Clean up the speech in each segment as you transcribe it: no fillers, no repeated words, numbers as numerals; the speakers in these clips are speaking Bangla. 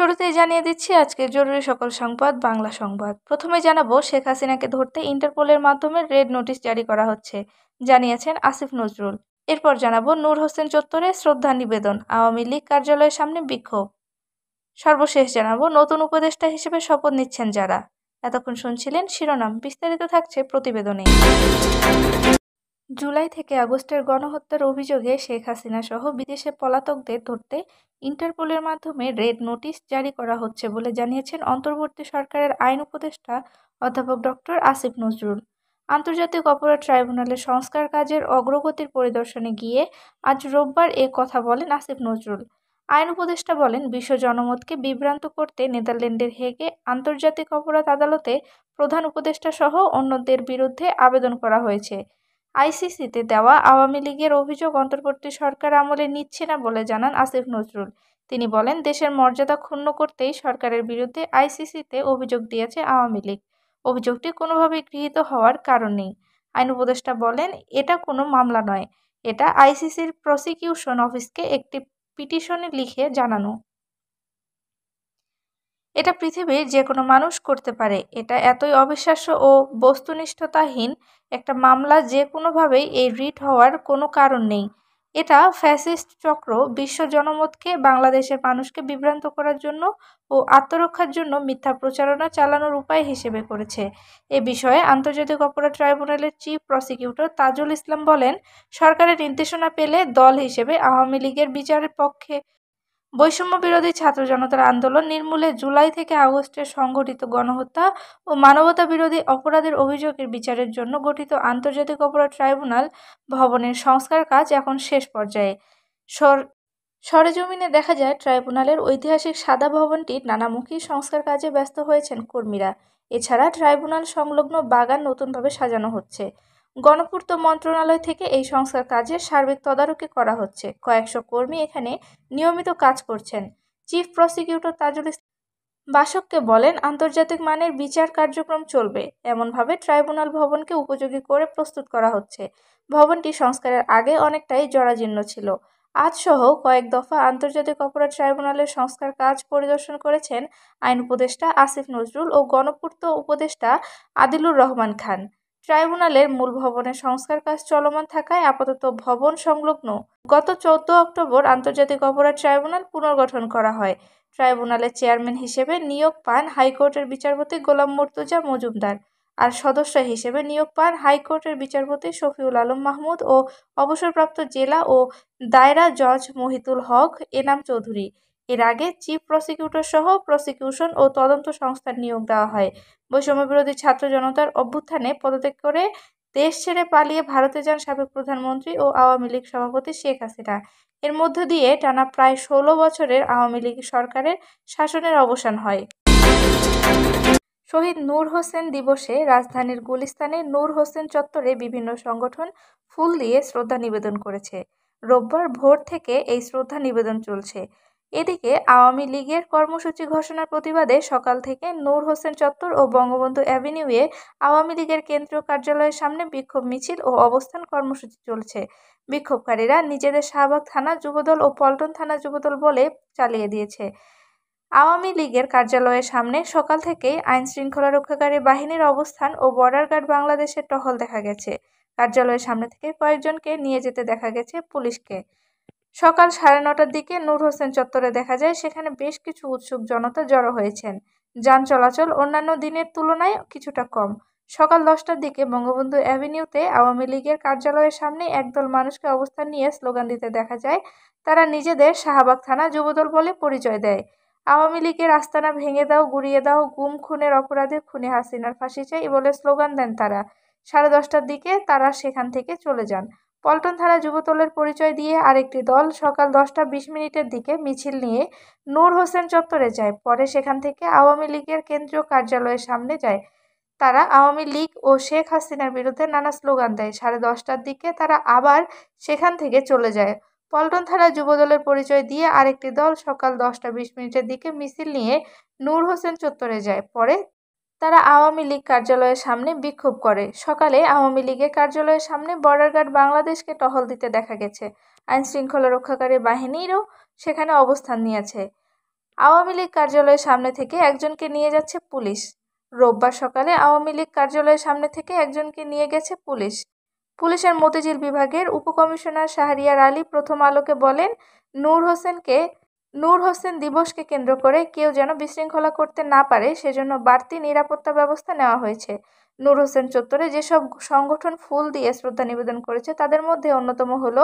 শুরুতেই জানিয়ে দিচ্ছি আজকের জরুরি সকল সংবাদ বাংলা সংবাদ। প্রথমে জানাবো শেখ হাসিনাকে ধরতে ইন্টারপোলের মাধ্যমে রেড নোটিশ জারি করা হচ্ছে, জানিয়েছেন আসিফ নজরুল। এরপর জানাবো নূর হোসেন চত্বরে শ্রদ্ধা নিবেদন, আওয়ামী লীগ কার্যালয়ের সামনে বিক্ষোভ। সর্বশেষ জানাবো নতুন উপদেষ্টা হিসেবে শপথ নিচ্ছেন যারা। এতক্ষণ শুনছিলেন শিরোনাম, বিস্তারিত থাকছে প্রতিবেদনে। জুলাই থেকে আগস্টের গণহত্যার অভিযোগে শেখ হাসিনা সহ বিদেশে পলাতকদের ধরতে ইন্টারপোলের মাধ্যমে রেড নোটিশ জারি করা হচ্ছে বলে জানিয়েছেন অন্তর্বর্তী সরকারের আইন উপদেষ্টা অধ্যাপক ডক্টর আসিফ নজরুল। আন্তর্জাতিক অপরাধ ট্রাইব্যুনালের সংস্কার কাজের অগ্রগতির পরিদর্শনে গিয়ে আজ রোববার এ কথা বলেন আসিফ নজরুল। আইন উপদেষ্টা বলেন, বিশ্ব জনমতকে বিভ্রান্ত করতে নেদারল্যান্ডের হেগে আন্তর্জাতিক অপরাধ আদালতে প্রধান উপদেষ্টা সহ অন্যদের বিরুদ্ধে আবেদন করা হয়েছে। আইসিসিতে দেওয়া আওয়ামী লীগের অভিযোগ অন্তর্বর্তী সরকার আমলে নিচ্ছে না বলে জানান আসিফ নজরুল। তিনি বলেন, দেশের মর্যাদা ক্ষুণ্ণ করতেই সরকারের বিরুদ্ধে আইসিসিতে অভিযোগ দিয়েছে আওয়ামী লীগ। অভিযোগটি কোনোভাবেই গৃহীত হওয়ার কারণ নেই। আইন উপদেষ্টা বলেন, এটা কোনো মামলা নয়, এটা আইসিসির প্রসিকিউশন অফিসকে একটি পিটিশনে লিখে জানানো। এটা পৃথিবীর যে কোনো মানুষ করতে পারে। এটা এতই অবিশ্বাস্য ও বস্তুনিষ্ঠতাহীন একটা মামলা যে কোনোভাবেই এই রিট হওয়ার কোনো কারণ নেই। এটা ফ্যাসিস্ট চক্র বিশ্ব জনমতকে, বাংলাদেশের মানুষকে বিভ্রান্ত করার জন্য ও আত্মরক্ষার জন্য মিথ্যা প্রচারণা চালানোর উপায় হিসেবে করেছে। এ বিষয়ে আন্তর্জাতিক অপরাধ ট্রাইব্যুনালের চিফ প্রসিকিউটর তাজুল ইসলাম বলেন, সরকারের নির্দেশনা পেলে দল হিসেবে আওয়ামী লীগের বিচারের পক্ষে বৈষম্য বিরোধী ছাত্র জনতার আন্দোলন নির্মূলে জুলাই থেকে আগস্টের সংঘটিত গণহত্যা ও মানবতা বিরোধী অপরাধের অভিযোগের বিচারের জন্য গঠিত আন্তর্জাতিক অপরাধ ট্রাইব্যুনাল ভবনের সংস্কার কাজ এখন শেষ পর্যায়ে। সরেজমিনে দেখা যায়, ট্রাইব্যুনালের ঐতিহাসিক সাদা ভবনটির নানামুখী সংস্কার কাজে ব্যস্ত হয়েছেন কর্মীরা। এছাড়া ট্রাইব্যুনাল সংলগ্ন বাগান নতুনভাবে সাজানো হচ্ছে। গণপূর্ত মন্ত্রণালয় থেকে এই সংস্কার কাজের সার্বিক তদারকি করা হচ্ছে। কয়েকশো কর্মী এখানে নিয়মিত কাজ করছেন। চিফ প্রসিকিউটর তাজুল ইসলাম বাসককে বলেন, আন্তর্জাতিক মানের বিচার কার্যক্রম চলবে এমনভাবে ট্রাইব্যুনাল ভবনকে উপযোগী করে প্রস্তুত করা হচ্ছে। ভবনটি সংস্কারের আগে অনেকটাই জরাজীর্ণ ছিল। আজসহ কয়েক দফা আন্তর্জাতিক অপরাধ ট্রাইব্যুনালের সংস্কার কাজ পরিদর্শন করেছেন আইন উপদেষ্টা আসিফ নজরুল ও গণপূর্ত উপদেষ্টা আদিলুর রহমান খান। ট্রাইব্যুনালের মূল ভবনের সংস্কার কাজ চলমান থাকায় আপাতত ভবন সংলগ্ন গত 14 অক্টোবর আন্তর্জাতিক অপরাধ ট্রাইব্যুনাল পুনর্গঠন করা হয়। ট্রাইব্যুনালের চেয়ারম্যান হিসেবে নিয়োগ পান হাইকোর্টের বিচারপতি গোলাম মুর্তজা মজুমদার, আর সদস্য হিসেবে নিয়োগ পান হাইকোর্টের বিচারপতি শফিউল আলম মাহমুদ ও অবসরপ্রাপ্ত জেলা ও দায়রা জজ মহিতুল হক এনাম চৌধুরী। এর আগে চিফ প্রসিকিউটর সহ প্রসিকিউশন ও তদন্ত সংস্থার নিয়োগ দেওয়া হয়। বৈষম্যবিরোধী ছাত্র জনতার অভ্যুত্থানে পদত্যাগ করে দেশ ছেড়ে পালিয়ে ভারতে যান সাবেক প্রধানমন্ত্রী ও আওয়ামী লীগ সভাপতি শেখ হাসিনা। এর মধ্য দিয়ে টানা প্রায় 16 বছরের আওয়ামী লীগ সরকারের শাসনের অবসান হয়। শহীদ নূর হোসেন দিবসে রাজধানীর গুলিস্তানে নূর হোসেন চত্বরে বিভিন্ন সংগঠন ফুল দিয়ে শ্রদ্ধা নিবেদন করেছে। রোববার ভোর থেকে এই শ্রদ্ধা নিবেদন চলছে। এদিকে আওয়ামী লীগের কর্মসূচি ঘোষণার প্রতিবাদে সকাল থেকে নূর হোসেন চত্বর ও বঙ্গবন্ধু অ্যাভিনিউয়ে আওয়ামী লীগের কেন্দ্রীয় কার্যালয়ের সামনে বিক্ষোভ মিছিল ও অবস্থান কর্মসূচি চলছে। বিক্ষোভকারীরা নিজেদের শাহবাগ থানা যুবদল ও পল্টন থানা যুবদল বলে চালিয়ে দিয়েছে। আওয়ামী লীগের কার্যালয়ের সামনে সকাল থেকেই আইনশৃঙ্খলা রক্ষাকারী বাহিনীর অবস্থান ও বর্ডার গার্ড বাংলাদেশের টহল দেখা গেছে। কার্যালয়ের সামনে থেকে কয়েকজনকে নিয়ে যেতে দেখা গেছে পুলিশকে। সকাল 9:30টার দিকে নূর হোসেন চত্বরে দেখা যায়, সেখানে বেশ কিছু উৎসুক জনতা জড়ো হয়েছেন। যান চলাচল অন্যান্য দিনের তুলনায় কিছুটা কম। সকাল 10টার দিকে বঙ্গবন্ধু অ্যাভিনিউতে আওয়ামী লীগের কার্যালয়ের সামনে একদল মানুষকে অবস্থান নিয়ে স্লোগান দিতে দেখা যায়। তারা নিজেদের শাহবাগ থানা যুবদল বলে পরিচয় দেয়। আওয়ামী লীগের আস্তানা ভেঙে দাও, গুঁড়িয়ে দাও, গুম খুনের অপরাধে খুনি হাসিনার ফাঁসি চাই বলে স্লোগান দেন তারা। 10:30টার দিকে তারা সেখান থেকে চলে যান। পল্টন থানা যুবদলের পরিচয় দিয়ে আরেকটি দল সকাল 10টা 20 মিনিটের দিকে মিছিল নিয়ে নূর হোসেন চত্বরে যায়। পরে সেখান থেকে আওয়ামী লীগের কেন্দ্রীয় কার্যালয়ের সামনে যায়। তারা আওয়ামী লীগ ও শেখ হাসিনার বিরুদ্ধে নানা স্লোগান দেয়। 10:30টার দিকে তারা আবার সেখান থেকে চলে যায়। পল্টন থানা যুবদলের পরিচয় দিয়ে আরেকটি দল সকাল 10টা 20 মিনিটের দিকে মিছিল নিয়ে নূর হোসেন চত্বরে যায়। পরে তারা আওয়ামী লীগ কার্যালয়ের সামনে বিক্ষোভ করে। সকালে আওয়ামী লীগের কার্যালয়ের সামনে বর্ডার গার্ড বাংলাদেশকে টহল দিতে দেখা গেছে। আইনশৃঙ্খলা রক্ষাকারী বাহিনীরও সেখানে অবস্থান নিয়েছে। আওয়ামী লীগ কার্যালয়ের সামনে থেকে একজনকে নিয়ে যাচ্ছে পুলিশ। রোববার সকালে আওয়ামী লীগ কার্যালয়ের সামনে থেকে একজনকে নিয়ে গেছে পুলিশ। পুলিশের মতিঝিল বিভাগের উপকমিশনার শাহরিয়ার আলী প্রথম আলোকে বলেন, নূর হোসেন দিবসকে কেন্দ্র করে কেউ যেন বিশৃঙ্খলা করতে না পারে সেজন্য বাড়তি নিরাপত্তা ব্যবস্থা নেওয়া হয়েছে। নূর হোসেন চত্বরে যেসব সংগঠন ফুল দিয়ে শ্রদ্ধা নিবেদন করেছে তাদের মধ্যে অন্যতম হলো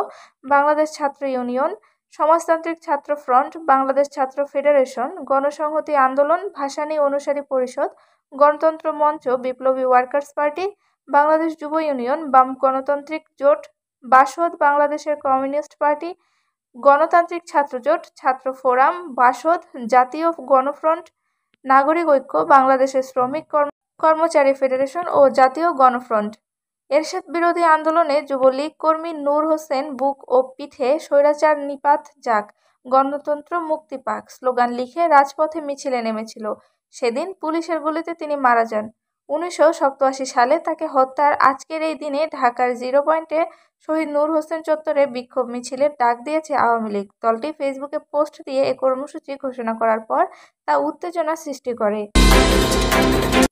বাংলাদেশ ছাত্র ইউনিয়ন, সমাজতান্ত্রিক ছাত্র ফ্রন্ট, বাংলাদেশ ছাত্র ফেডারেশন, গণসংহতি আন্দোলন, ভাসানী অনুসারী পরিষদ, গণতন্ত্র মঞ্চ, বিপ্লবী ওয়ার্কার্স পার্টি, বাংলাদেশ যুব ইউনিয়ন, বাম গণতান্ত্রিক জোট, বাসদ, বাংলাদেশের কমিউনিস্ট পার্টি, গণতান্ত্রিক ছাত্রজোট, ছাত্র ফোরাম, বাসদ, জাতীয় গণফ্রন্ট, নাগরিক ঐক্য, বাংলাদেশের শ্রমিক কর্মচারী ফেডারেশন ও জাতীয় গণফ্রন্ট। এরশাদ বিরোধী আন্দোলনে যুবলীগ কর্মী নূর হোসেন বুক ও পিঠে স্বৈরাচার নিপাত যাক, গণতন্ত্র মুক্তি পাক স্লোগান লিখে রাজপথে মিছিলে নেমেছিল। সেদিন পুলিশের গুলিতে তিনি মারা যান। 1987 সালে তাকে হত্যার আজকের এই দিনে ঢাকার 0 পয়েন্টে শহীদ নূর হোসেন চত্বরে বিক্ষোভ মিছিলের ডাক দিয়েছে আওয়ামী লীগ। দলটি ফেসবুকে পোস্ট দিয়ে এ কর্মসূচি ঘোষণা করার পর তা উত্তেজনা সৃষ্টি করে।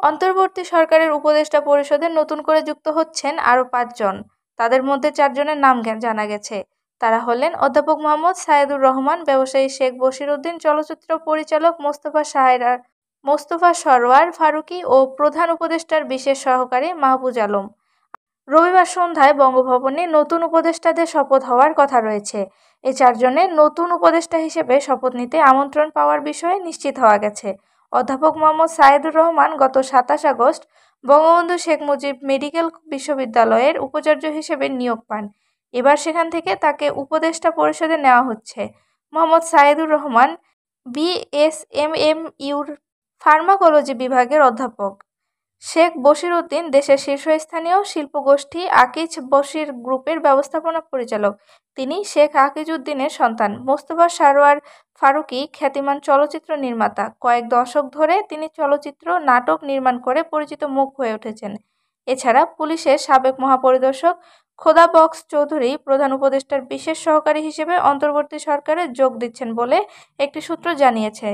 অন্তর্বর্তী সরকারের উপদেষ্টা পরিষদে নতুন করে যুক্ত হচ্ছেন আরও 5 জন। তাদের মধ্যে 4 জনের নাম জানা গেছে। তারা হলেন অধ্যাপক মোহাম্মদ সায়েদুর রহমান, ব্যবসায়ী শেখ বশিরউদ্দিন, চলচ্চিত্র পরিচালক মোস্তফা সরওয়ার ফারুকী ও প্রধান উপদেষ্টার বিশেষ সহকারী মাহফুজ আলম। রবিবার সন্ধ্যায় বঙ্গভবনে নতুন উপদেষ্টাদের শপথ হওয়ার কথা রয়েছে। এই 4 জনের নতুন উপদেষ্টা হিসেবে শপথ নিতে আমন্ত্রণ পাওয়ার বিষয়ে নিশ্চিত হওয়া গেছে। অধ্যাপক মোহাম্মদ সায়েদুর রহমান গত 27 আগস্ট বঙ্গবন্ধু শেখ মুজিব মেডিকেল বিশ্ববিদ্যালয়ের উপাচার্য হিসেবে নিয়োগ পান। এবার সেখান থেকে তাকে উপদেষ্টা পরিষদে নেওয়া হচ্ছে। মোহাম্মদ সায়েদুর রহমান বিএসএমএমইউর ফার্মাকোলজি বিভাগের অধ্যাপক। শেখ বশিরউদ্দিন দেশের শীর্ষস্থানীয় শিল্পগোষ্ঠী আকিজ বশির গ্রুপের ব্যবস্থাপনা পরিচালক। তিনি শেখ আকিজউদ্দিনের সন্তান। মোস্তফা সরওয়ার ফারুকী খ্যাতিমান চলচ্চিত্র নির্মাতা। কয়েক দশক ধরে তিনি চলচ্চিত্র, নাটক নির্মাণ করে পরিচিত মুখ হয়ে উঠেছেন। এছাড়া পুলিশের সাবেক মহাপরিদর্শক খোদা বক্স চৌধুরী প্রধান উপদেষ্টার বিশেষ সহকারী হিসেবে অন্তর্বর্তী সরকারে যোগ দিচ্ছেন বলে একটি সূত্র জানিয়েছে।